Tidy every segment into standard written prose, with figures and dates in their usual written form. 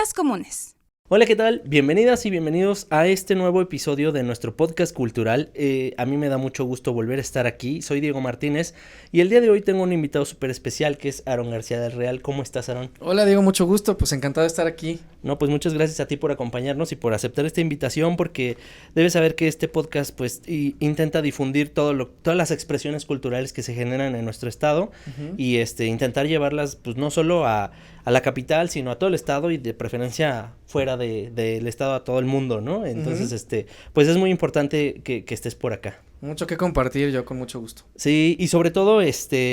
Preguntas comunes. Hola, ¿qué tal? Bienvenidas y bienvenidos a este nuevo episodio de nuestro podcast cultural. A mí me da mucho gusto volver a estar aquí. Soy Diego Martínez y el día de hoy tengo un invitado súper especial que es Aaron García del Real. ¿Cómo estás, Aaron? Hola, Diego, mucho gusto. Pues encantado de estar aquí. No, pues muchas gracias a ti por acompañarnos y por aceptar esta invitación, porque debes saber que este podcast pues intenta difundir todas las expresiones culturales que se generan en nuestro estado y intentar llevarlas pues no solo a la capital, sino a todo el estado y de preferencia fuera del estado a todo el mundo, ¿no? Entonces, pues es muy importante que estés por acá. Mucho que compartir, yo con mucho gusto. Sí, y sobre todo,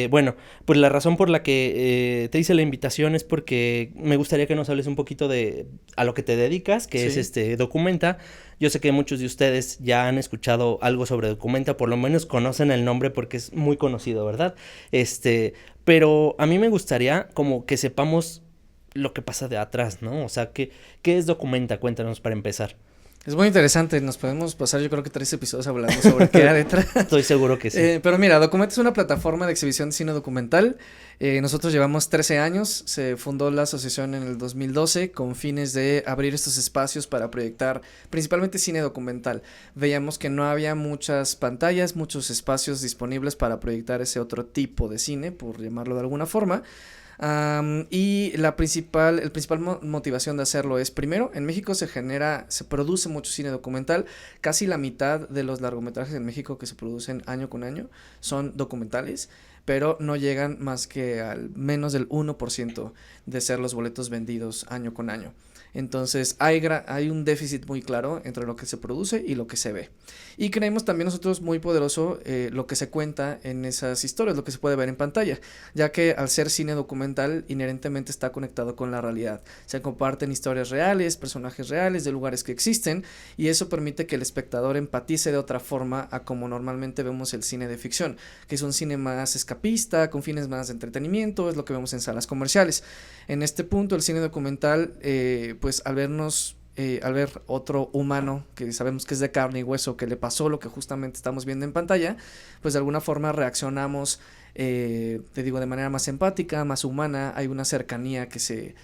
bueno, pues la razón por la que te hice la invitación es porque me gustaría que nos hables un poquito a lo que te dedicas, que Sí. es Documenta. Yo sé que muchos de ustedes ya han escuchado algo sobre Documenta, por lo menos conocen el nombre porque es muy conocido, ¿verdad? Pero a mí me gustaría como que sepamos lo que pasa de atrás, ¿no? O sea, ¿qué es Documenta? Cuéntanos para empezar. Es muy interesante, nos podemos pasar yo creo que 3 episodios hablando sobre qué hay detrás. Estoy seguro que sí. Pero mira, Documenta es una plataforma de exhibición de cine documental. Nosotros llevamos 13 años, se fundó la asociación en el 2012 con fines de abrir estos espacios para proyectar principalmente cine documental. Veíamos que no había muchas pantallas, muchos espacios disponibles para proyectar ese otro tipo de cine, por llamarlo de alguna forma. Y el principal motivación de hacerlo es, primero, en México se produce mucho cine documental. Casi la mitad de los largometrajes en México que se producen año con año son documentales, pero no llegan más que al menos del 1% de ser los boletos vendidos año con año. Entonces hay un déficit muy claro entre lo que se produce y lo que se ve. Y creemos también nosotros muy poderoso lo que se cuenta en esas historias, lo que se puede ver en pantalla, ya que al ser cine documental inherentemente está conectado con la realidad. Se comparten historias reales, personajes reales de lugares que existen, y eso permite que el espectador empatice de otra forma a como normalmente vemos el cine de ficción, que es un cine más escapista, con fines más de entretenimiento, es lo que vemos en salas comerciales. En este punto el cine documental pues al ver otro humano que sabemos que es de carne y hueso, que le pasó lo que justamente estamos viendo en pantalla, pues de alguna forma reaccionamos, te digo, de manera más empática, más humana. Hay una cercanía que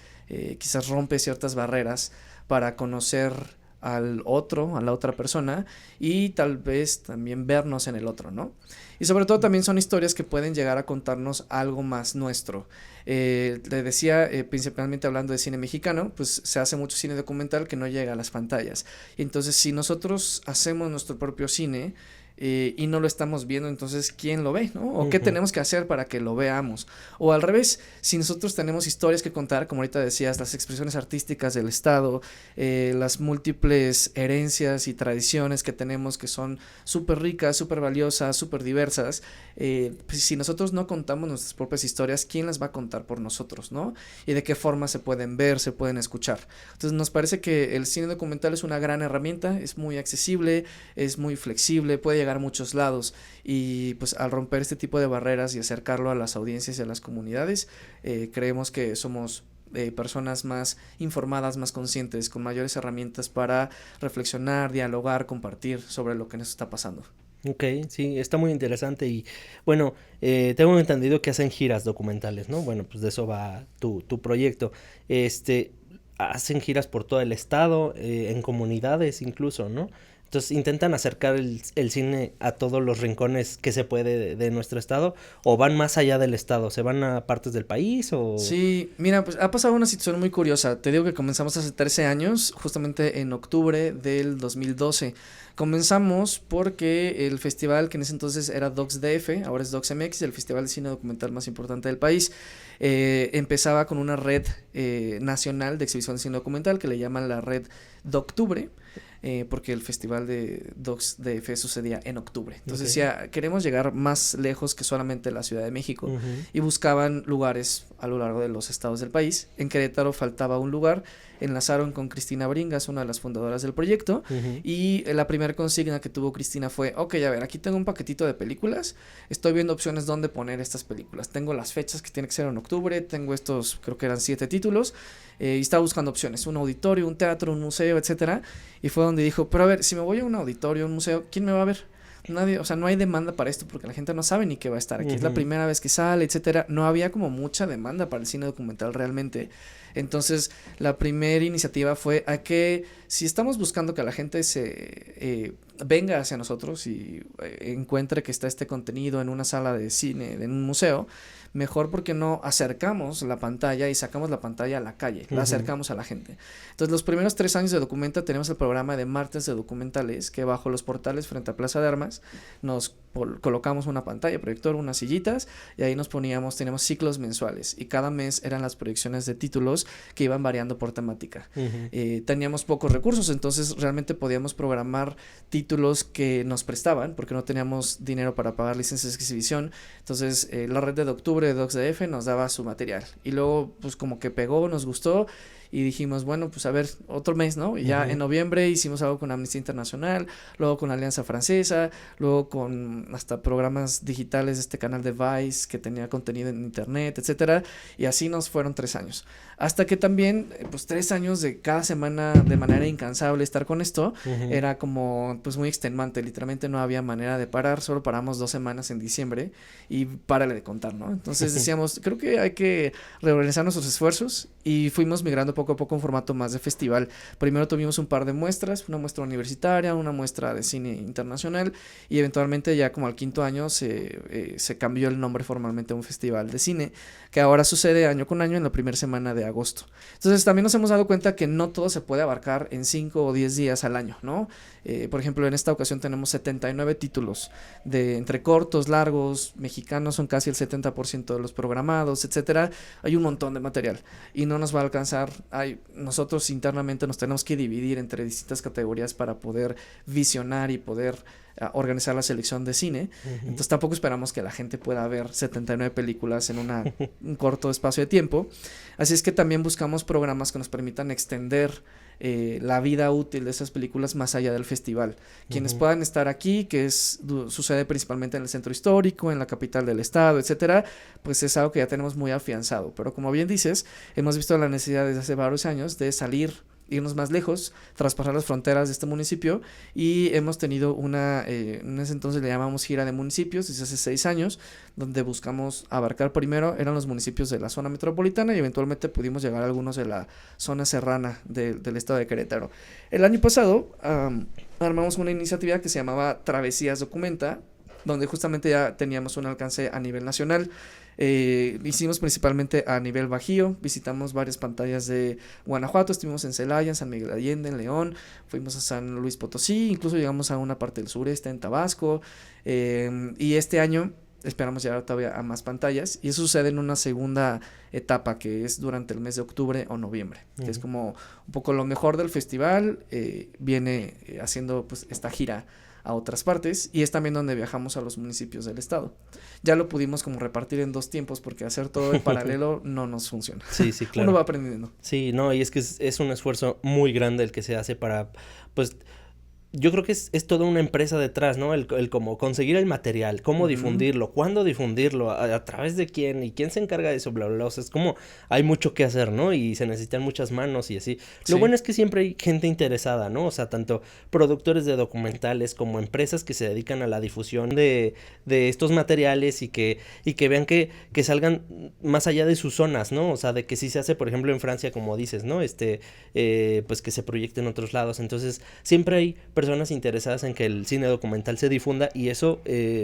quizás rompe ciertas barreras para conocer al otro, a la otra persona, y tal vez también vernos en el otro, ¿no? Y sobre todo también son historias que pueden llegar a contarnos algo más nuestro. Le decía, principalmente hablando de cine mexicano, pues se hace mucho cine documental que no llega a las pantallas. Y entonces, si nosotros hacemos nuestro propio cine y no lo estamos viendo, entonces ¿quién lo ve, no? O qué tenemos que hacer para que lo veamos. O al revés, si nosotros tenemos historias que contar, como ahorita decías, las expresiones artísticas del estado, las múltiples herencias y tradiciones que tenemos, que son súper ricas, súper valiosas, súper diversas, pues si nosotros no contamos nuestras propias historias, ¿quién las va a contar por nosotros, no? Y de qué forma se pueden ver, se pueden escuchar. Entonces nos parece que el cine documental es una gran herramienta, es muy accesible, es muy flexible, puede llegar a muchos lados, y pues al romper este tipo de barreras y acercarlo a las audiencias y a las comunidades, creemos que somos personas más informadas, más conscientes, con mayores herramientas para reflexionar, dialogar, compartir sobre lo que nos está pasando. Ok, sí, está muy interesante y bueno, tengo entendido que hacen giras documentales, ¿no? Bueno, pues de eso va tu proyecto. Hacen giras por todo el estado, en comunidades incluso, ¿no? Entonces intentan acercar el cine a todos los rincones que se puede de nuestro estado, o van más allá del estado, ¿se van a partes del país o...? Sí, mira, pues ha pasado una situación muy curiosa. Te digo que comenzamos hace 13 años, justamente en octubre del 2012. Comenzamos porque el festival, que en ese entonces era DocsDF, ahora es DocsMX, el festival de cine documental más importante del país, empezaba con una red nacional de exhibición de cine documental que le llaman la red Doctubre. Porque el festival de DocsDF sucedía en octubre. Entonces decía, queremos llegar más lejos que solamente la Ciudad de México, y buscaban lugares a lo largo de los estados del país. En Querétaro faltaba un lugar, enlazaron con Cristina Bringas, una de las fundadoras del proyecto, y la primera consigna que tuvo Cristina fue, ok, a ver, aquí tengo un paquetito de películas, estoy viendo opciones dónde poner estas películas, tengo las fechas que tiene que ser en octubre, tengo estos, creo que eran 7 títulos, y estaba buscando opciones, un auditorio, un teatro, un museo, etcétera, y fue donde dijo, pero a ver, si me voy a un auditorio, un museo, ¿quién me va a ver? Nadie, o sea, no hay demanda para esto porque la gente no sabe ni qué va a estar aquí, es la primera vez que sale, etcétera. No había como mucha demanda para el cine documental realmente. Entonces, la primera iniciativa fue a que si estamos buscando que la gente venga hacia nosotros y encuentre que está este contenido en una sala de cine, en un museo, mejor porque no acercamos la pantalla y sacamos la pantalla a la calle, la acercamos a la gente. Entonces, los primeros 3 años de Documenta tenemos el programa de martes de documentales, que bajo los portales frente a Plaza de Armas nos colocamos una pantalla, proyector, unas sillitas, y ahí teníamos ciclos mensuales, y cada mes eran las proyecciones de títulos que iban variando por temática. Teníamos pocos recursos, entonces realmente podíamos programar títulos que nos prestaban, porque no teníamos dinero para pagar licencias de exhibición. Entonces, la red de octubre de DocsDF nos daba su material, y luego pues como que pegó, nos gustó, y dijimos, bueno, pues a ver, otro mes, ¿no? Y ya en noviembre hicimos algo con Amnistía Internacional, luego con Alianza Francesa, luego con hasta programas digitales de este canal de Vice que tenía contenido en internet, etcétera, y así nos fueron 3 años. Hasta que también, pues 3 años de cada semana de manera incansable estar con esto, era como pues muy extenuante, literalmente no había manera de parar, solo paramos 2 semanas en diciembre y párale de contar, ¿no? Entonces decíamos, creo que hay que reorganizar nuestros esfuerzos, y fuimos migrando poco a poco a un formato más de festival. Primero tuvimos un par de muestras, una muestra universitaria, una muestra de cine internacional, y eventualmente ya como al 5.º año se cambió el nombre formalmente a un festival de cine, que ahora sucede año con año en la primera semana de agosto. Entonces también nos hemos dado cuenta que no todo se puede abarcar en 5 o 10 días al año, ¿no? Por ejemplo, en esta ocasión tenemos 79 títulos, entre cortos, largos, mexicanos son casi el 70% de los programados, etcétera. Hay un montón de material y no nos va a alcanzar. Nosotros internamente nos tenemos que dividir entre distintas categorías para poder visionar y poder organizar la selección de cine. Entonces tampoco esperamos que la gente pueda ver 79 películas en un corto espacio de tiempo. Así es que también buscamos programas que nos permitan extender la vida útil de esas películas más allá del festival. Quienes puedan estar aquí, que sucede principalmente en el centro histórico, en la capital del estado, etcétera, pues es algo que ya tenemos muy afianzado. Pero como bien dices, hemos visto la necesidad desde hace varios años de irnos más lejos, traspasar las fronteras de este municipio, y hemos tenido en ese entonces le llamamos gira de municipios, desde hace 6 años, donde buscamos abarcar primero, eran los municipios de la zona metropolitana, y eventualmente pudimos llegar a algunos de la zona serrana del estado de Querétaro. El año pasado armamos una iniciativa que se llamaba Travesías Documenta, donde justamente ya teníamos un alcance a nivel nacional. Hicimos principalmente a nivel Bajío, visitamos varias pantallas de Guanajuato, estuvimos en Celaya, en San Miguel de Allende, en León, fuimos a San Luis Potosí, incluso llegamos a una parte del sureste, en Tabasco, y este año esperamos llegar todavía a más pantallas, y eso sucede en una segunda etapa que es durante el mes de octubre o noviembre, que es como un poco lo mejor del festival. Viene haciendo pues esta gira a otras partes, y es también donde viajamos a los municipios del estado. Ya lo pudimos como repartir en 2 tiempos, porque hacer todo en paralelo no nos funciona. Sí, claro. Uno va aprendiendo. Sí, no, y es que es un esfuerzo muy grande el que se hace para, pues, yo creo que es toda una empresa detrás, ¿no? El cómo conseguir el material, cómo difundirlo, cuándo difundirlo, a través de quién, y quién se encarga de eso, bla, bla, bla. O sea, es como hay mucho que hacer, ¿no? Y se necesitan muchas manos y así. Lo bueno es que siempre hay gente interesada, ¿no? O sea, tanto productores de documentales como empresas que se dedican a la difusión de estos materiales, y que vean que salgan más allá de sus zonas, ¿no? O sea, de que si se hace, por ejemplo, en Francia, como dices, ¿no? Pues que se proyecte en otros lados. Entonces, siempre hay personas interesadas en que el cine documental se difunda, y eso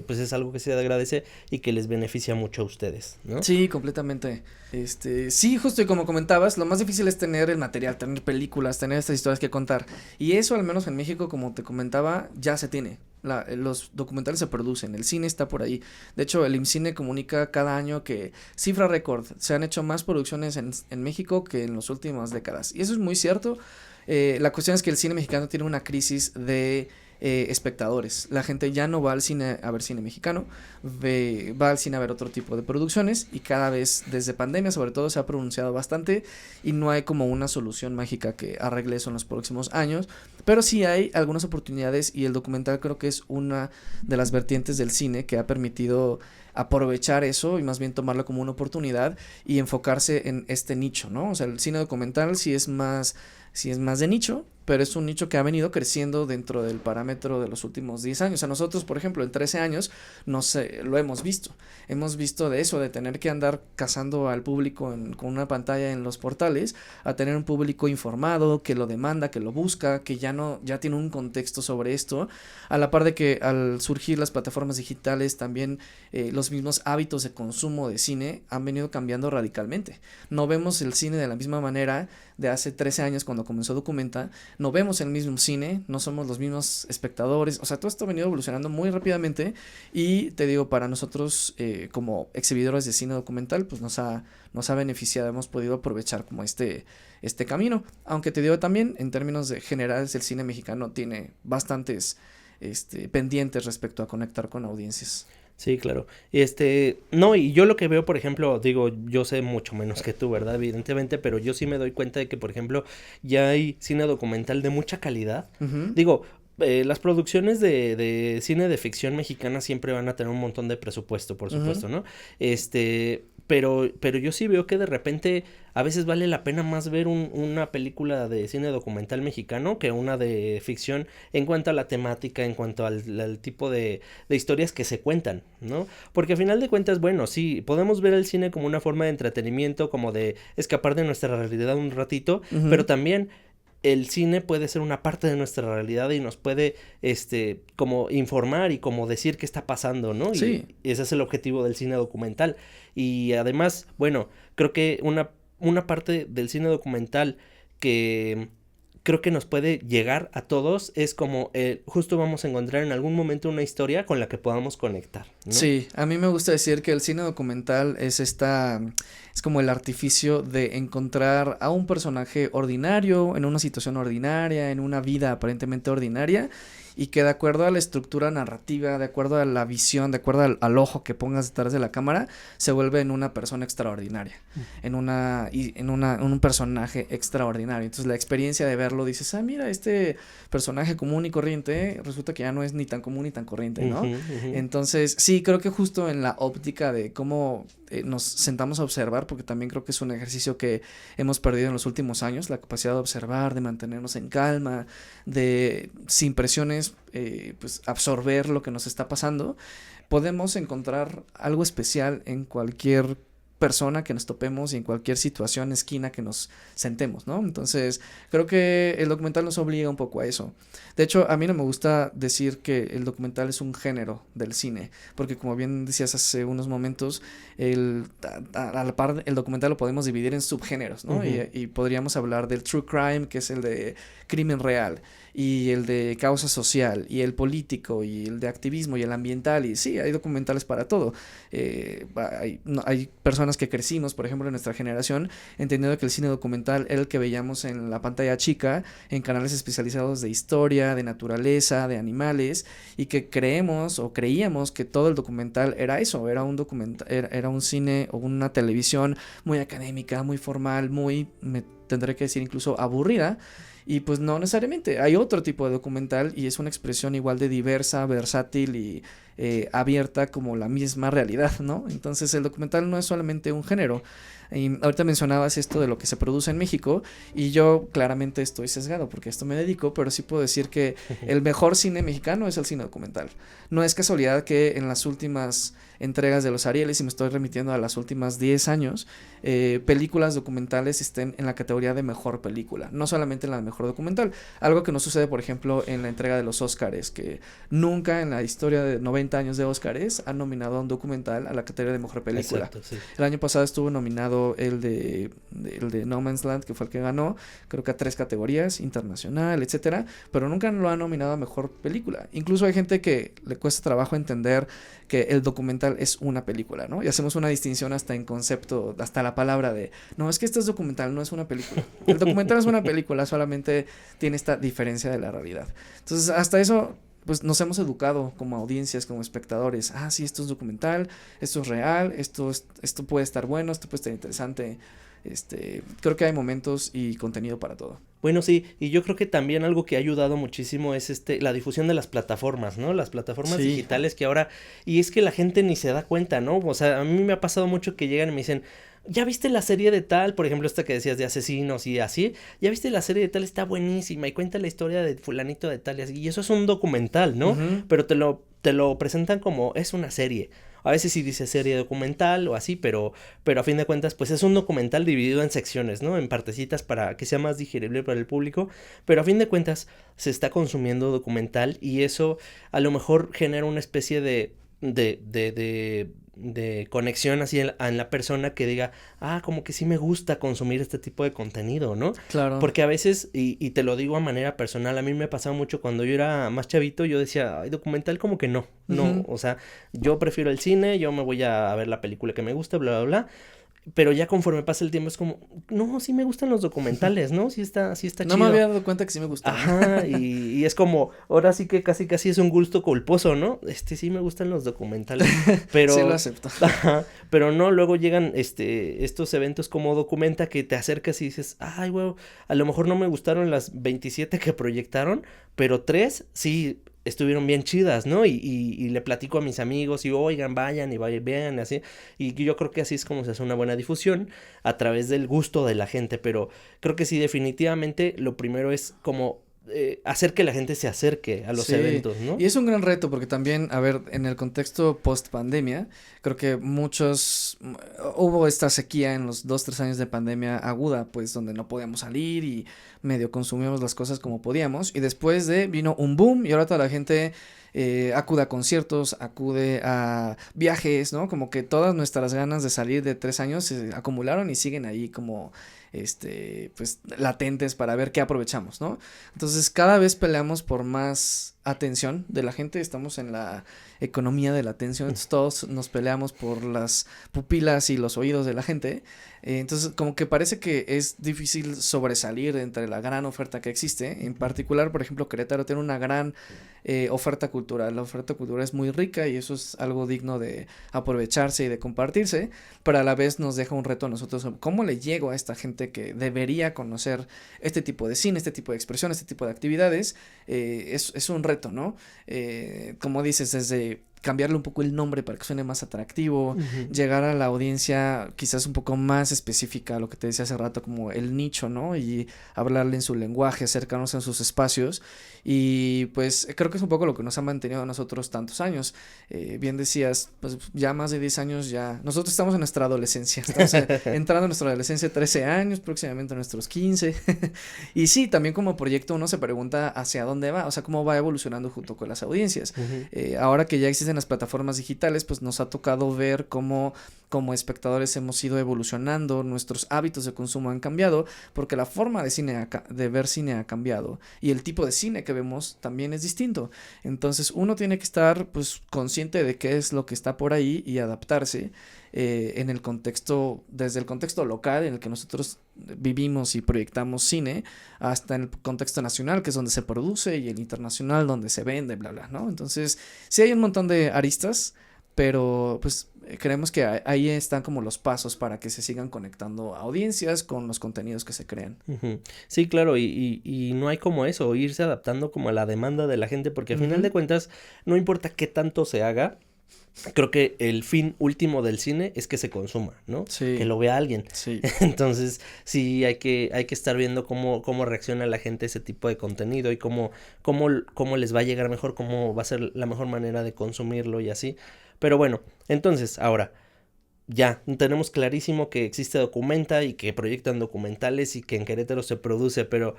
pues es algo que se agradece y que les beneficia mucho a ustedes, ¿no? Sí, completamente. Sí, justo y como comentabas, lo más difícil es tener el material, tener películas, tener estas historias que contar, y eso al menos en México, como te comentaba, ya se tiene. Los documentales se producen, el cine está por ahí. De hecho, el IMCINE comunica cada año que, cifra récord, se han hecho más producciones en México que en las últimas décadas, y eso es muy cierto. La cuestión es que el cine mexicano tiene una crisis de espectadores. La gente ya no va al cine a ver cine mexicano, va al cine a ver otro tipo de producciones, y cada vez desde pandemia sobre todo se ha pronunciado bastante, y no hay como una solución mágica que arregle eso en los próximos años, pero sí hay algunas oportunidades, y el documental creo que es una de las vertientes del cine que ha permitido aprovechar eso y más bien tomarlo como una oportunidad y enfocarse en este nicho, ¿no? O sea, el cine documental sí es más de nicho, pero es un nicho que ha venido creciendo dentro del parámetro de los últimos 10 años. A nosotros, por ejemplo, en 13 años, no sé, lo hemos visto. Hemos visto de eso, de tener que andar cazando al público con una pantalla en los portales, a tener un público informado, que lo demanda, que lo busca, que ya tiene un contexto sobre esto, a la par de que al surgir las plataformas digitales también los mismos hábitos de consumo de cine han venido cambiando radicalmente. No vemos el cine de la misma manera de hace 13 años cuando comenzó Documenta, no vemos el mismo cine, no somos los mismos espectadores, o sea, todo esto ha venido evolucionando muy rápidamente y te digo, para nosotros como exhibidores de cine documental, pues nos ha beneficiado, hemos podido aprovechar como este camino, aunque te digo también, en términos de generales, el cine mexicano tiene bastantes pendientes respecto a conectar con audiencias. Sí, claro. No, y yo lo que veo, por ejemplo, digo, yo sé mucho menos que tú, ¿verdad? Evidentemente, pero yo sí me doy cuenta de que, por ejemplo, ya hay cine documental de mucha calidad. Ujú. Digo, las producciones de cine de ficción mexicana siempre van a tener un montón de presupuesto, por Ujú. supuesto, ¿no? Pero yo sí veo que de repente a veces vale la pena más ver una película de cine documental mexicano que una de ficción en cuanto a la temática, en cuanto al tipo de historias que se cuentan, ¿no? Porque al final de cuentas, bueno, sí, podemos ver el cine como una forma de entretenimiento, como de escapar de nuestra realidad un ratito, pero Ujú. también el cine puede ser una parte de nuestra realidad y nos puede, como informar y como decir qué está pasando, ¿no? Y Sí. ese es el objetivo del cine documental. Y además, bueno, creo que una parte del cine documental que creo que nos puede llegar a todos es como justo vamos a encontrar en algún momento una historia con la que podamos conectar, ¿no? Sí, a mí me gusta decir que el cine documental es como el artificio de encontrar a un personaje ordinario, en una situación ordinaria, en una vida aparentemente ordinaria, y que de acuerdo a la estructura narrativa, de acuerdo a la visión, de acuerdo al ojo que pongas detrás de la cámara, se vuelve en una persona extraordinaria, en un personaje extraordinario. Entonces la experiencia de verlo dices, ah, mira, este personaje común y corriente, resulta que ya no es ni tan común ni tan corriente, Ujú, ¿no? ujú. Entonces, sí, creo que justo en la óptica de cómo nos sentamos a observar, porque también creo que es un ejercicio que hemos perdido en los últimos años, la capacidad de observar, de mantenernos en calma, de sin presiones, pues absorber lo que nos está pasando, podemos encontrar algo especial en cualquier persona que nos topemos y en cualquier situación, esquina que nos sentemos, ¿no? Entonces, creo que el documental nos obliga un poco a eso. De hecho, a mí no me gusta decir que el documental es un género del cine, porque como bien decías hace unos momentos, a la par, el documental lo podemos dividir en subgéneros, ¿no? Ujú. Y podríamos hablar del true crime, que es el de crimen real, y el de causa social, y el político, y el de activismo, y el ambiental, y sí, hay documentales para todo. Hay personas que crecimos, por ejemplo, en nuestra generación, entendiendo que el cine documental era el que veíamos en la pantalla chica, en canales especializados de historia, de naturaleza, de animales, y que creemos o creíamos que todo el documental era eso, era un cine o una televisión muy académica, muy formal, me tendré que decir incluso aburrida. Y pues no necesariamente, hay otro tipo de documental y es una expresión igual de diversa, versátil y abierta como la misma realidad, ¿no? Entonces el documental no es solamente un género. Y ahorita mencionabas esto de lo que se produce en México y yo claramente estoy sesgado porque a esto me dedico, pero sí puedo decir que el mejor cine mexicano es el cine documental. No es casualidad que en las últimas entregas de los Arieles, y me estoy remitiendo a las últimas 10 años, películas documentales estén en la categoría de mejor película, no solamente en la de mejor documental. Algo que no sucede, por ejemplo, en la entrega de los Óscares, que nunca en la historia de 90 años de Óscares han nominado a un documental a la categoría de mejor película. Exacto, sí. El año pasado estuvo nominado el de No Man's Land, que fue el que ganó, creo que a 3 categorías, internacional, etcétera, pero nunca lo han nominado a mejor película. Incluso hay gente que le cuesta trabajo entender que el documental es una película, ¿no? Y hacemos una distinción hasta en concepto, hasta la palabra de, no, es que esto es documental, no es una película. El documental es una película, solamente tiene esta diferencia de la realidad. Entonces, hasta eso, pues nos hemos educado como audiencias, como espectadores. Ah, sí, esto es documental, esto es real, esto puede estar bueno, esto puede estar interesante. Creo que hay momentos y contenido para todo. Bueno, sí, y yo creo que también algo que ha ayudado muchísimo es la difusión de las plataformas, ¿no? Las plataformas Sí. digitales que ahora, y es que la gente ni se da cuenta, ¿no? O sea, a mí me ha pasado mucho que llegan y me dicen, ¿ya viste la serie de tal? Por ejemplo, esta que decías de asesinos y así, ¿ya viste la serie de tal? Está buenísima y cuenta la historia de fulanito de tal y así, y eso es un documental, ¿no? Ujú. Pero te lo presentan como es una serie. A veces sí dice serie documental o así, pero a fin de cuentas, pues es un documental dividido en secciones, ¿no? En partecitas para que sea más digerible para el público, pero a fin de cuentas se está consumiendo documental y eso a lo mejor genera una especie de conexión así en la persona que diga, ah, como que sí me gusta consumir este tipo de contenido, ¿no? Claro. Porque a veces, y te lo digo a manera personal, a mí me pasaba mucho cuando yo era más chavito, yo decía, ay, documental como que no, Ujú. o sea, yo prefiero el cine, yo me voy a ver la película que me gusta, bla, bla, bla. Pero ya conforme pasa el tiempo es como, no, sí me gustan los documentales, ¿no? Sí está No me chido. había dado cuenta que sí me gustaban. Ajá, y es como, ahora sí que casi es un gusto culposo, ¿no? Sí me gustan los documentales, Sí lo pero, acepto. ajá, pero no, luego llegan, estos eventos como Documenta que te acercas y dices, ay, güey, a lo mejor no me gustaron las 27 que proyectaron, pero 3 sí estuvieron bien chidas, ¿no? Y le platico a mis amigos y, oigan, vayan y vean, y así, y yo creo que así es como se hace una buena difusión a través del gusto de la gente, pero creo que sí, definitivamente lo primero es como hacer que la gente se acerque a los Sí, eventos, ¿no? y es un gran reto porque también, a ver, en el contexto post pandemia, creo que hubo esta sequía en los 2, 3 años de pandemia aguda, pues donde no podíamos salir y medio consumíamos las cosas como podíamos, y después vino un boom y ahora toda la gente acude a conciertos, acude a viajes, ¿no? Como que todas nuestras ganas de salir de 3 años se acumularon y siguen ahí como pues latentes para ver qué aprovechamos, ¿no? Entonces cada vez peleamos por más atención de la gente, estamos en la economía de la atención, entonces todos nos peleamos por las pupilas y los oídos de la gente, entonces como que parece que es difícil sobresalir entre la gran oferta que existe, en particular, por ejemplo, Querétaro tiene una gran oferta cultural, la oferta cultural es muy rica y eso es algo digno de aprovecharse y de compartirse, pero a la vez nos deja un reto a nosotros, ¿cómo le llego a esta gente que debería conocer este tipo de cine, este tipo de expresión, este tipo de actividades? Es un reto, ¿no? Como dices, desde cambiarle un poco el nombre para que suene más atractivo, Ujú. llegar a la audiencia quizás un poco más específica, lo que te decía hace rato, como el nicho, ¿no? Y hablarle en su lenguaje, acercarnos en sus espacios, y pues creo que es un poco lo que nos ha mantenido a nosotros tantos años. Bien decías, pues ya más de 10 años ya, nosotros estamos en nuestra adolescencia, estamos entrando en nuestra adolescencia, 13 años, próximamente nuestros 15, y sí, también como proyecto uno se pregunta hacia dónde va, o sea, cómo va evolucionando junto con las audiencias. Ujú. Ahora que ya existen las plataformas digitales, pues nos ha tocado ver cómo como espectadores hemos ido evolucionando, nuestros hábitos de consumo han cambiado, porque la forma de ver cine ha cambiado y el tipo de cine que vemos también es distinto. Entonces uno tiene que estar pues consciente de qué es lo que está por ahí y adaptarse en el contexto, desde el contexto local en el que nosotros vivimos y proyectamos cine, hasta en el contexto nacional, que es donde se produce, y el internacional, donde se vende, bla, bla, ¿no? Entonces, sí hay un montón de aristas, pero pues creemos que ahí están como los pasos para que se sigan conectando audiencias con los contenidos que se crean. Ujú. Sí, claro, y no hay como eso, irse adaptando como a la demanda de la gente, porque al final de Ujú. cuentas, no importa qué tanto se haga, creo que el fin último del cine es que se consuma, ¿no? Que Sí, lo vea alguien. sí. Entonces, sí, hay que estar viendo cómo reacciona la gente a ese tipo de contenido y cómo les va a llegar mejor, cómo va a ser la mejor manera de consumirlo y así. Pero bueno, entonces, ahora, ya, tenemos clarísimo que existe Documenta y que proyectan documentales y que en Querétaro se produce, pero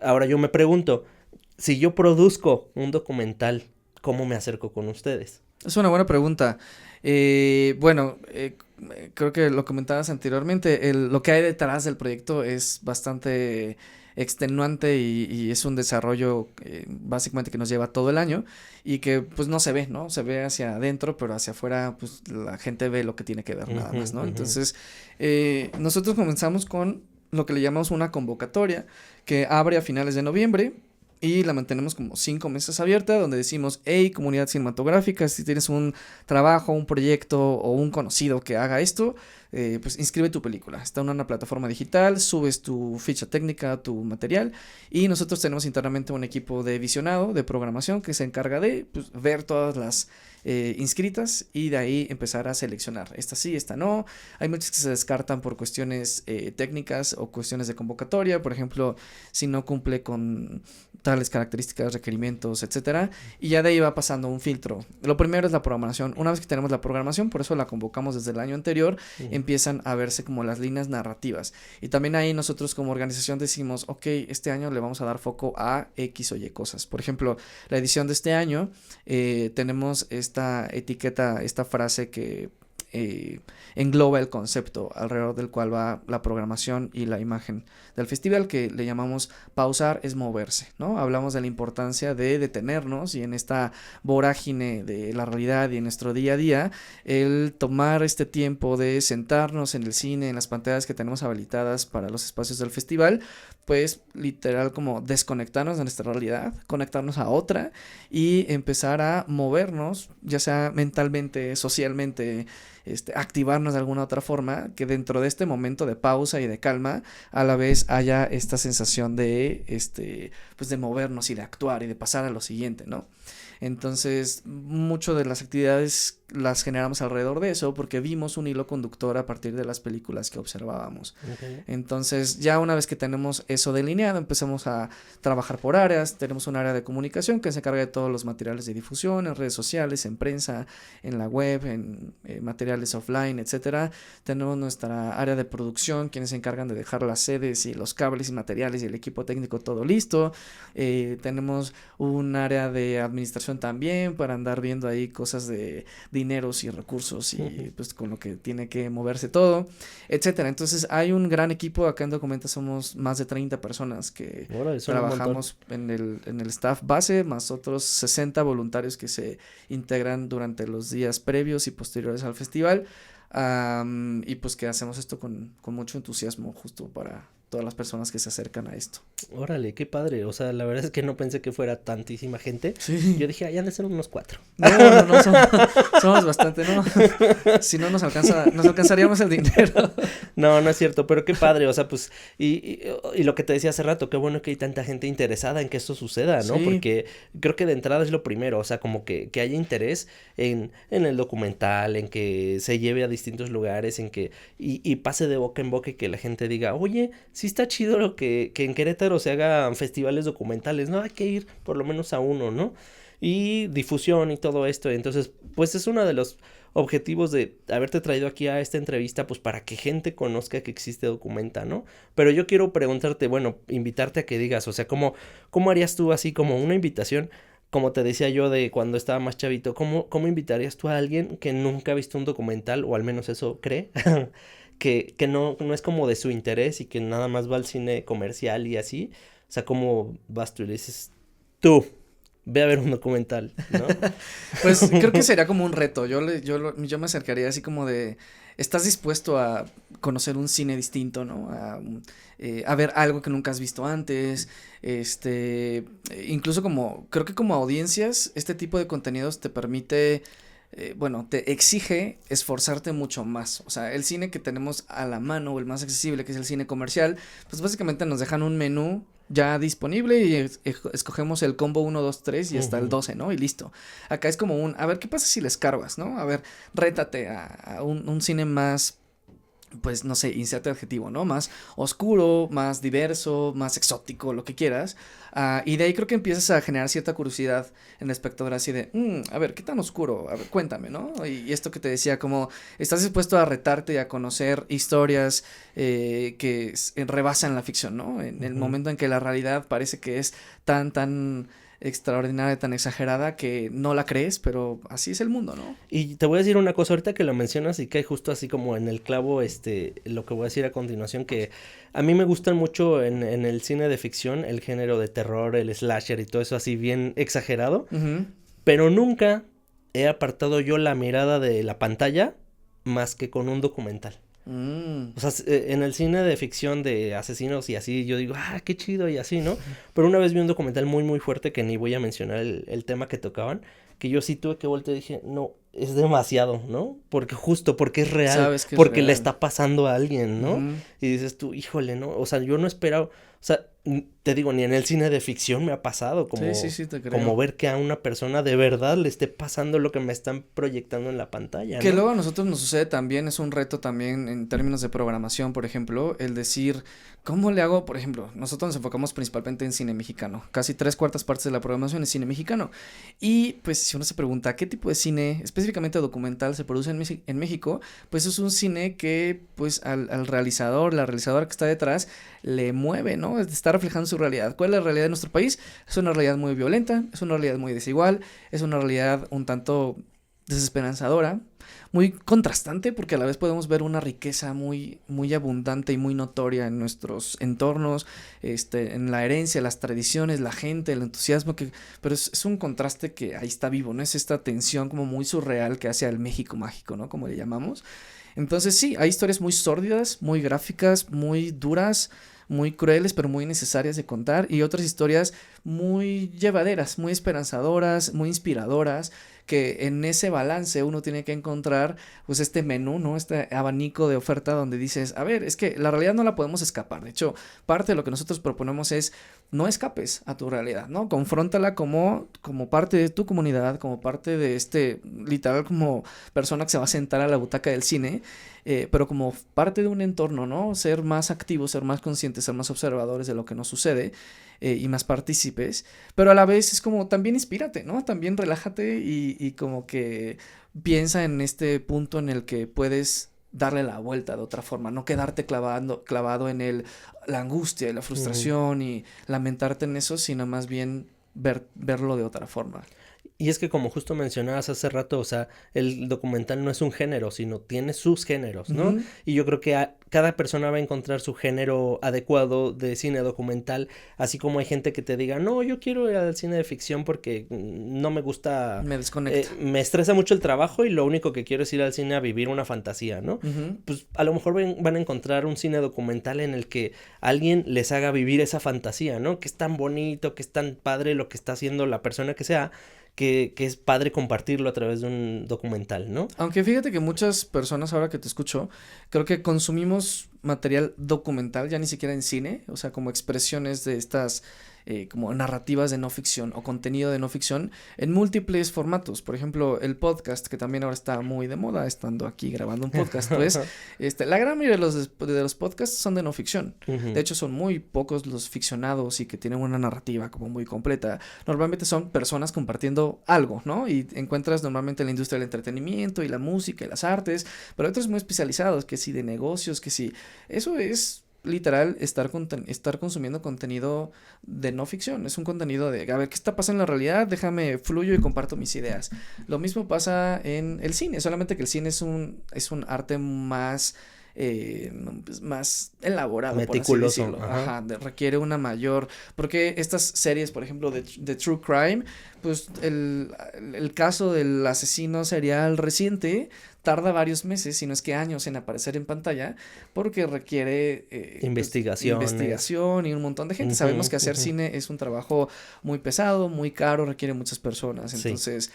ahora yo me pregunto, si yo produzco un documental, ¿cómo me acerco con ustedes? Es una buena pregunta. Bueno, creo que lo comentabas anteriormente, lo que hay detrás del proyecto es bastante extenuante y es un desarrollo básicamente que nos lleva todo el año y que pues no se ve, ¿no? Se ve hacia adentro, pero hacia afuera pues la gente ve lo que tiene que ver nada Ujú, más, ¿no? ujú. Entonces, nosotros comenzamos con lo que le llamamos una convocatoria que abre a finales de noviembre. Y la mantenemos como 5 meses abierta, donde decimos, hey, comunidad cinematográfica, si tienes un trabajo, un proyecto o un conocido que haga esto, pues inscribe tu película. Está en una plataforma digital, subes tu ficha técnica, tu material, y nosotros tenemos internamente un equipo de visionado, de programación, que se encarga de pues, ver todas las inscritas y de ahí empezar a seleccionar. Esta sí, esta no. Hay muchas que se descartan por cuestiones técnicas o cuestiones de convocatoria, por ejemplo, si no cumple con tales características, requerimientos, etcétera, y ya de ahí va pasando un filtro. Lo primero es la programación. Una vez que tenemos la programación, por eso la convocamos desde el año anterior, empiezan a verse como las líneas narrativas. Y también ahí nosotros como organización decimos, ok, este año le vamos a dar foco a X o Y cosas. Por ejemplo, la edición de este año tenemos esta etiqueta, esta frase que engloba el concepto alrededor del cual va la programación y la imagen del festival, que le llamamos pausar es moverse, ¿no? Hablamos de la importancia de detenernos y en esta vorágine de la realidad y en nuestro día a día, el tomar este tiempo de sentarnos en el cine, en las pantallas que tenemos habilitadas para los espacios del festival, pues literal como desconectarnos de nuestra realidad, conectarnos a otra y empezar a movernos, ya sea mentalmente, socialmente, activarnos de alguna otra forma, que dentro de este momento de pausa y de calma, a la vez haya esta sensación de, pues de movernos y de actuar y de pasar a lo siguiente, ¿no? Entonces, mucho de las actividades las generamos alrededor de eso porque vimos un hilo conductor a partir de las películas que observábamos. Okay. Entonces, ya una vez que tenemos eso delineado, empezamos a trabajar por áreas. Tenemos un área de comunicación que se encarga de todos los materiales de difusión en redes sociales, en prensa, en la web, en materiales offline, etcétera. Tenemos nuestra área de producción, quienes se encargan de dejar las sedes y los cables y materiales y el equipo técnico todo listo. Tenemos un área de administración también para andar viendo ahí cosas de dineros y recursos y pues con lo que tiene que moverse todo, etcétera. Entonces hay un gran equipo, acá en Documenta somos más de 30 personas que trabajamos en el staff base, más otros 60 voluntarios que se integran durante los días previos y posteriores al festival, y pues que hacemos esto con mucho entusiasmo justo para todas las personas que se acercan a esto. Órale, qué padre, o sea, la verdad es que no pensé que fuera tantísima gente. Sí. Yo dije, han de ser unos 4. No, somos bastante, ¿no? Si no nos alcanzaríamos el dinero. No es cierto, pero qué padre, o sea, pues, y lo que te decía hace rato, qué bueno que hay tanta gente interesada en que esto suceda, ¿no? Sí. Porque creo que de entrada es lo primero, o sea, como que haya interés en el documental, en que se lleve a distintos lugares, en que, y pase de boca en boca y que la gente diga, oye, sí está chido lo que en Querétaro se hagan festivales documentales, ¿no? Hay que ir por lo menos a uno, ¿no? Y difusión y todo esto. Entonces, pues es uno de los objetivos de haberte traído aquí a esta entrevista, pues para que gente conozca que existe Documenta, ¿no? Pero yo quiero preguntarte, bueno, invitarte a que digas, o sea, ¿cómo harías tú así como una invitación? Como te decía yo de cuando estaba más chavito, ¿cómo invitarías tú a alguien que nunca ha visto un documental, o al menos eso cree? que no es como de su interés y que nada más va al cine comercial y así. O sea, ¿cómo vas tú y le dices, tú, ve a ver un documental, ¿no? Pues creo que sería como un reto. Yo me acercaría así como de, ¿estás dispuesto a conocer un cine distinto, ¿no? A ver algo que nunca has visto antes, incluso creo que como audiencias, este tipo de contenidos te permite... te exige esforzarte mucho más. O sea, el cine que tenemos a la mano, o el más accesible, que es el cine comercial, pues básicamente nos dejan un menú ya disponible y escogemos el combo 1, 2, 3 y hasta el 12, ¿no? Y listo. Acá es como a ver, ¿qué pasa si le escarbas, no? A ver, rétate a un cine más... pues no sé, inserte adjetivo, ¿no? Más oscuro, más diverso, más exótico, lo que quieras. Y de ahí creo que empiezas a generar cierta curiosidad en el espectador, así de, a ver, ¿qué tan oscuro? A ver, cuéntame, ¿no? Y esto que te decía, como, ¿estás dispuesto a retarte y a conocer historias que rebasan la ficción, ¿no? En el momento en que la realidad parece que es tan extraordinaria, tan exagerada que no la crees, pero así es el mundo, ¿no? Y te voy a decir una cosa ahorita que lo mencionas y cae justo así como en el clavo lo que voy a decir a continuación, que a mí me gustan mucho en el cine de ficción el género de terror, el slasher y todo eso así bien exagerado, pero nunca he apartado yo la mirada de la pantalla más que con un documental. O sea, en el cine de ficción de asesinos y así, yo digo, qué chido y así, ¿no? Pero una vez vi un documental muy, muy fuerte que ni voy a mencionar el tema que tocaban, que yo sí tuve que voltear y dije, no, es demasiado, ¿no? Porque justo, porque es real, Sabes que es porque le real. está pasando a alguien, ¿no? Ujú. Y dices tú, híjole, ¿no? O sea, yo no esperaba, o sea, te digo, ni en el cine de ficción me ha pasado Sí, sí, como, sí, te como creo. ver que a una persona de verdad le esté pasando lo que me están proyectando en la pantalla, Que ¿no? luego a nosotros nos sucede también, es un reto también en términos de programación, por ejemplo, el decir, ¿cómo le hago? Por ejemplo, nosotros nos enfocamos principalmente en cine mexicano, casi 3/4 partes de la programación es cine mexicano. Y pues si uno se pregunta, ¿qué tipo de cine, específicamente documental, se produce en México? Pues es un cine que pues al realizador, la realizadora que está detrás, le mueve, ¿no? Está reflejando su realidad. ¿Cuál es la realidad de nuestro país? Es una realidad muy violenta, es una realidad muy desigual, es una realidad un tanto desesperanzadora, muy contrastante porque a la vez podemos ver una riqueza muy, muy abundante y muy notoria en nuestros entornos, en la herencia, las tradiciones, la gente, el entusiasmo, pero es un contraste que ahí está vivo, ¿no? Es esta tensión como muy surreal que hace al México mágico, ¿no? Como le llamamos. Entonces sí, hay historias muy sórdidas, muy gráficas, muy duras, muy crueles, pero muy necesarias de contar, y otras historias muy llevaderas, muy esperanzadoras, muy inspiradoras, que en ese balance uno tiene que encontrar pues este menú, ¿no? Este abanico de oferta donde dices, a ver, es que la realidad no la podemos escapar. De hecho, parte de lo que nosotros proponemos es no escapes a tu realidad, ¿no? Confróntala como parte de tu comunidad, como parte de literal como persona que se va a sentar a la butaca del cine, pero como parte de un entorno, ¿no? Ser más activos, ser más conscientes, ser más observadores de lo que nos sucede, y más partícipes, pero a la vez es como también inspírate, ¿no? También relájate y como que piensa en este punto en el que puedes darle la vuelta de otra forma, no quedarte clavado en la angustia y la Ujú. frustración y lamentarte en eso, sino más bien verlo de otra forma. Y es que como justo mencionabas hace rato, o sea, el documental no es un género, sino tiene sus géneros, ¿no? Ujú. Y yo creo que cada persona va a encontrar su género adecuado de cine documental, así como hay gente que te diga, no, yo quiero ir al cine de ficción porque no me gusta, Me desconecta. me estresa mucho el trabajo y lo único que quiero es ir al cine a vivir una fantasía, ¿no? Ujú. Pues a lo mejor van a encontrar un cine documental en el que alguien les haga vivir esa fantasía, ¿no? Que es tan bonito, que es tan padre lo que está haciendo la persona que sea, que es padre compartirlo a través de un documental, ¿no? Aunque fíjate que muchas personas, ahora que te escucho, creo que consumimos material documental, ya ni siquiera en cine, o sea, como expresiones de estas como narrativas de no ficción o contenido de no ficción en múltiples formatos. Por ejemplo, el podcast, que también ahora está muy de moda, estando aquí grabando un podcast, pues, la gran mayoría de los podcasts son de no ficción. De Ujú. hecho, son muy pocos los ficcionados y que tienen una narrativa como muy completa. Normalmente son personas compartiendo algo, ¿no? Y encuentras normalmente en la industria del entretenimiento y la música y las artes, pero hay otros muy especializados, que sí de negocios, que sí. Eso es literal estar consumiendo contenido de no ficción, es un contenido de, a ver, ¿qué está pasando en la realidad? Déjame fluyo y comparto mis ideas. Lo mismo pasa en el cine, solamente que el cine es un arte más pues, más elaborado, por así Meticuloso, decirlo. ajá. Ajá, requiere una mayor, porque estas series, por ejemplo, de True Crime, pues el caso del asesino serial reciente tarda varios meses, si no es que años, en aparecer en pantalla, porque requiere pues, Investigaciones. investigación y un montón de gente. Sabemos Ujú, que hacer ujú. cine es un trabajo muy pesado, muy caro, requiere muchas personas. Sí. Entonces,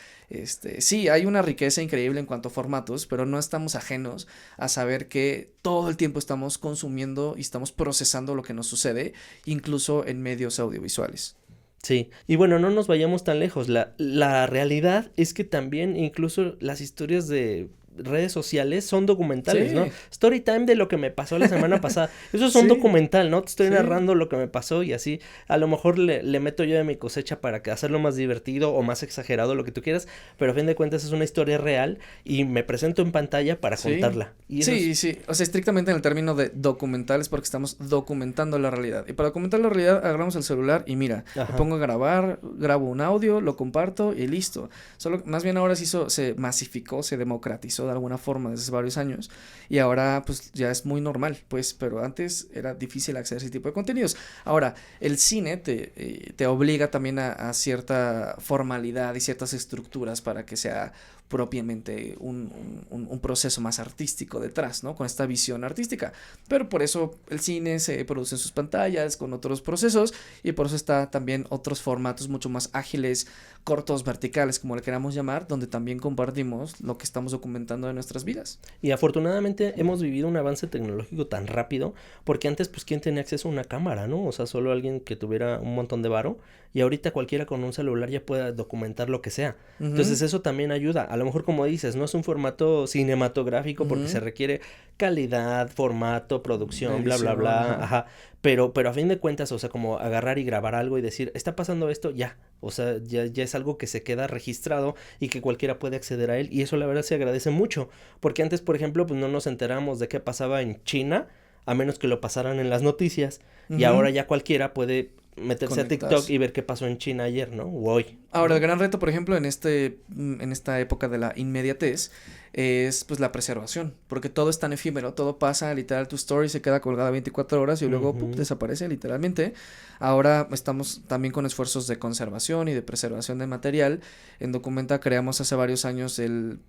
sí, hay una riqueza increíble en cuanto a formatos, pero no estamos ajenos a saber que todo el tiempo estamos consumiendo y estamos procesando lo que nos sucede, incluso en medios audiovisuales. Sí, y bueno, no nos vayamos tan lejos. La realidad es que también incluso las historias de redes sociales son documentales, ¿no? Sí, Story time de lo que me pasó la semana pasada. Eso es un sí, documental, ¿no? Te estoy sí. narrando lo que me pasó y así. A lo mejor le meto yo de mi cosecha para que hacerlo más divertido o más exagerado, lo que tú quieras, pero a fin de cuentas es una historia real y me presento en pantalla para Sí, contarla. Y eso es... sí, sí, o sea, estrictamente en el término de documentales porque estamos documentando la realidad. Y para documentar la realidad agarramos el celular y mira, me Ajá. pongo a grabar, grabo un audio, lo comparto y listo. Solo, más bien ahora se masificó, se democratizó de alguna forma desde hace varios años y ahora pues ya es muy normal, pues, pero antes era difícil acceder a ese tipo de contenidos. Ahora, el cine te obliga también a cierta formalidad y ciertas estructuras para que sea propiamente un proceso más artístico detrás, ¿no? Con esta visión artística. Pero por eso el cine se produce en sus pantallas con otros procesos y por eso está también otros formatos mucho más ágiles, cortos, verticales, como le queramos llamar, donde también compartimos lo que estamos documentando de nuestras vidas. Y afortunadamente hemos vivido un avance tecnológico tan rápido, porque antes pues quién tenía acceso a una cámara, ¿no? O sea, solo alguien que tuviera un montón de varo, y ahorita cualquiera con un celular ya puede documentar lo que sea. Entonces eso también ayuda. A lo mejor, como dices, no es un formato cinematográfico porque se requiere calidad, formato, producción, bla, bla, bla, ajá. Pero a fin de cuentas, o sea, como agarrar y grabar algo y decir, está pasando esto, ya. O sea, ya es algo que se queda registrado y que cualquiera puede acceder a él. Y eso la verdad se agradece mucho. Porque antes, por ejemplo, pues no nos enteramos de qué pasaba en China, a menos que lo pasaran en las noticias. Y ahora ya cualquiera puede meterse a TikTok y ver qué pasó en China ayer, ¿no? O hoy. Ahora, el gran reto, por ejemplo, en esta época de la inmediatez, es pues la preservación, porque todo es tan efímero, todo pasa, literal, tu story se queda colgada 24 horas y luego desaparece literalmente. Ahora estamos también con esfuerzos de conservación y de preservación de material. En Documenta creamos hace varios años el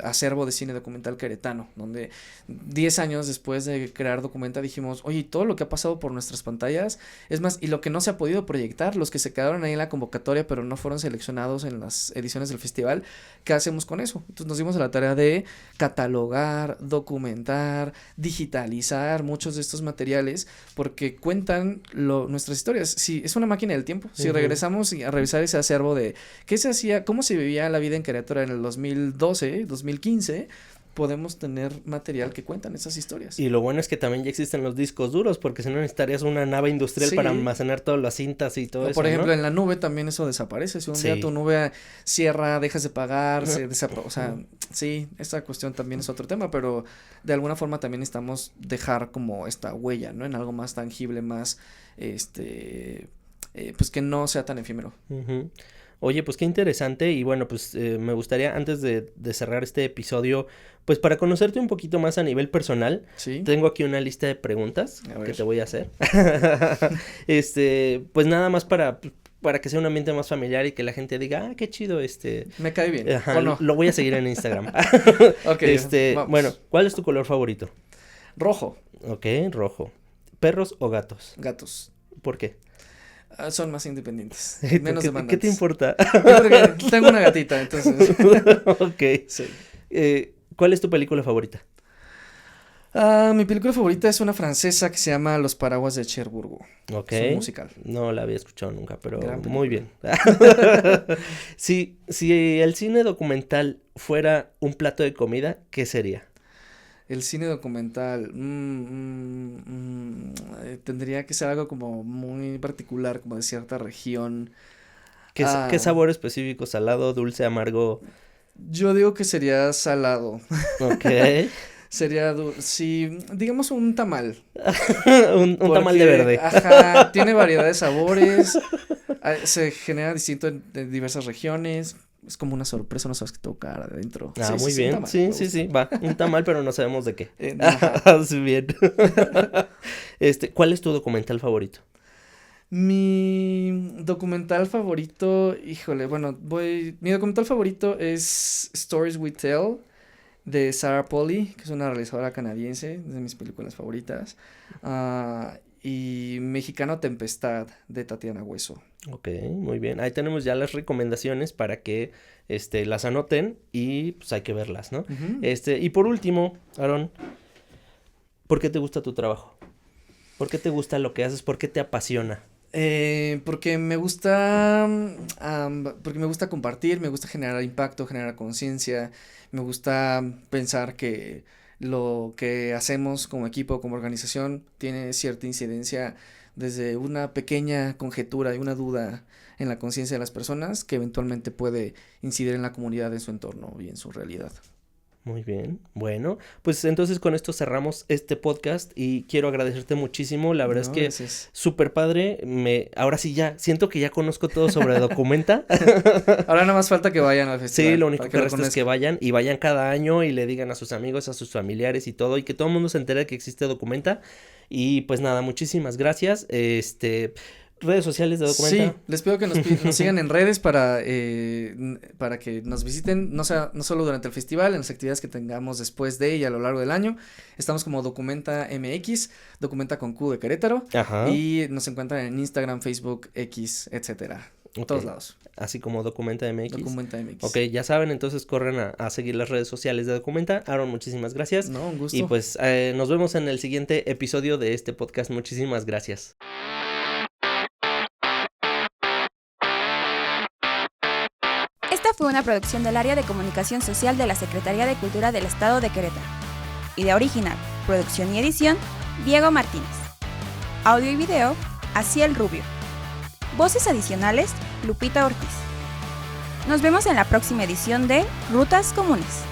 acervo de cine documental queretano, donde 10 años después de crear Documenta dijimos, oye, todo lo que ha pasado por nuestras pantallas, es más, y lo que no se ha podido proyectar, los que se quedaron ahí en la convocatoria pero no fueron seleccionados en las ediciones del festival, ¿qué hacemos con eso? Entonces nos dimos a la tarea de catalogar, documentar, digitalizar muchos de estos materiales porque cuentan nuestras historias. Si es una máquina del tiempo, si regresamos a revisar ese acervo de qué se hacía, cómo se vivía la vida en Querétaro en el 2012, 2015, podemos tener material que cuentan esas historias. Y lo bueno es que también ya existen los discos duros, porque si no necesitarías una nave industrial para almacenar todas las cintas y todo eso, por ejemplo, ¿no? En la nube también eso desaparece. Si un día tu nube cierra, dejas de pagar, o sea, sí, esta cuestión también es otro tema, pero de alguna forma también necesitamos dejar como esta huella, ¿no? En algo más tangible, más, pues que no sea tan efímero. Oye, pues qué interesante y bueno, pues me gustaría antes de cerrar este episodio, pues para conocerte un poquito más a nivel personal, tengo aquí una lista de preguntas que te voy a hacer. Pues nada más para que sea un ambiente más familiar y que la gente diga, qué chido, me cae bien. Ajá, ¿o no? Lo voy a seguir en Instagram. Okay, bueno, ¿cuál es tu color favorito? Rojo. Ok, rojo. ¿Perros o gatos? Gatos. ¿Por qué? Son más independientes, menos demandantes. ¿Qué te importa? Porque tengo una gatita, entonces. Ok. Sí. ¿Cuál es tu película favorita? Mi película favorita es una francesa que se llama Los paraguas de Cherburgo. Ok. Es un musical. No la había escuchado nunca, pero muy bien. Si el cine documental fuera un plato de comida, ¿qué sería? El cine documental tendría que ser algo como muy particular, como de cierta región. ¿Qué sabor específico? ¿Salado, dulce, amargo? Yo digo que sería salado. Ok. Sería, sí, digamos un tamal. un tamal de verde. Ajá, tiene variedad de sabores, se genera distinto en diversas regiones. Es como una sorpresa, no sabes qué tocar adentro. Ah, sí, muy bien. Tamal, sí, va. Un tamal, pero no sabemos de qué. Sí, bien. ¿Cuál es tu documental favorito? Mi documental favorito, híjole, bueno, mi documental favorito es Stories We Tell, de Sarah Polley, que es una realizadora canadiense, es de mis películas favoritas. Y Mexicano Tempestad, de Tatiana Hueso. Ok, muy bien. Ahí tenemos ya las recomendaciones para que las anoten y pues hay que verlas, ¿no? Y por último, Aaron, ¿por qué te gusta tu trabajo? ¿Por qué te gusta lo que haces? ¿Por qué te apasiona? Porque me gusta compartir, me gusta generar impacto, generar conciencia, me gusta pensar que lo que hacemos como equipo, como organización, tiene cierta incidencia desde una pequeña conjetura y una duda en la conciencia de las personas que eventualmente puede incidir en la comunidad, en su entorno y en su realidad. Muy bien, bueno, pues entonces con esto cerramos este podcast y quiero agradecerte muchísimo, la verdad es que súper padre, ahora sí ya, siento que ya conozco todo sobre Documenta. Ahora nada más falta que vayan al festival. Sí, lo único que resta es que vayan y vayan cada año y le digan a sus amigos, a sus familiares y todo y que todo el mundo se entere que existe Documenta y pues nada, muchísimas gracias, redes sociales de Documenta. Sí, les pido que nos sigan en redes para que nos visiten, no solo durante el festival, en las actividades que tengamos después de y a lo largo del año. Estamos como Documenta MX, Documenta con Q de Querétaro. Ajá. Y nos encuentran en Instagram, Facebook, X, etcétera. Okay. Todos lados. Así como Documenta MX. Documenta MX. Ok, ya saben, entonces corren a seguir las redes sociales de Documenta. Aaron, muchísimas gracias. No, un gusto. Y pues nos vemos en el siguiente episodio de este podcast. Muchísimas gracias. Esta fue una producción del Área de Comunicación Social de la Secretaría de Cultura del Estado de Querétaro. Idea original, producción y edición, Diego Martínez. Audio y video, Aciel Rubio. Voces adicionales, Lupita Ortiz. Nos vemos en la próxima edición de Rutas Comunes.